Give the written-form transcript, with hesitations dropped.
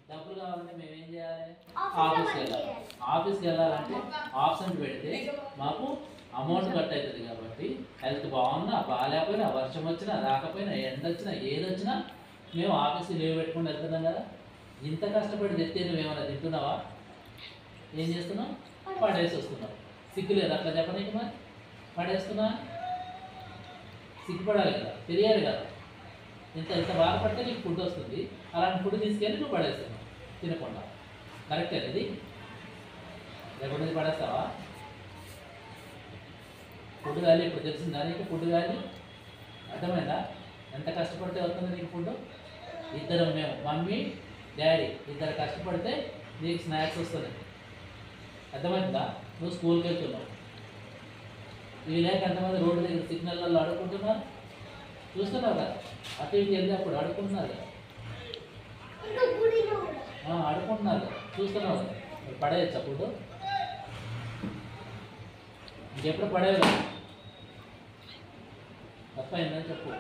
డబ్బులు కావాలంటే మేము ఏం చేయాలి? ఆఫీస్కి వెళ్ళాలి. ఆఫీస్కి వెళ్ళాలంటే ఆప్షన్ పెడితే మాకు అమౌంట్ కట్ అవుతుంది. కాబట్టి హెల్త్ బాగున్నా బాగాలేకపోయినా వర్షం వచ్చినా రాకపోయినా ఎండ వచ్చినా ఏది వచ్చినా మేము ఆఫీస్కి లీవ్ పెట్టుకుని వెళ్తున్నాం కదా. ఇంత కష్టపడి తెస్తే నువ్వు ఏమైనా తింటున్నావా? ఏం చేస్తున్నావు? పడేసి వస్తున్నావు. సిగ్గులేదు అట్లా చెప్పనీకి? మరి పడేస్తున్నా సిగ్గుపడాలి కదా, తెలియాలి కదా. ఇంత ఇంత బాధపడితే నీకు ఫుడ్ వస్తుంది, అలాంటి ఫుడ్ తీసుకెళ్ళి నువ్వు పడేస్తున్నావు తినకుండా. కరెక్టే ఇది? రేపటి పడేస్తావా? ఫుడ్ కానీ ఇప్పుడు తెలిసిందా నీకు? ఫుడ్ కానీ అర్థమైందా? ఎంత కష్టపడితే వస్తుంది నీకు ఫుడ్? ఇద్దరం మేము మమ్మీ డాడీ ఇద్దరు కష్టపడితే నీకు స్నాక్స్ వస్తుంది. అర్థమైందా? నువ్వు స్కూల్కి వెళ్తున్నావు. ఇవి లేక ఎంతమంది రోడ్డు దగ్గర సిగ్నల్లో అడుక్కుంటున్నారు చూస్తున్నావు కదా. అటు ఇటు వెళ్ళినప్పుడు అడుక్కుంటున్నారు కదా, అడుక్కుంటున్నారు కదా, చూస్తున్నావు కదా. పడేయచ్చా ఫుడ్? ఇంకెప్పుడు పడేయలేదు. తప్పైందని చెప్పు.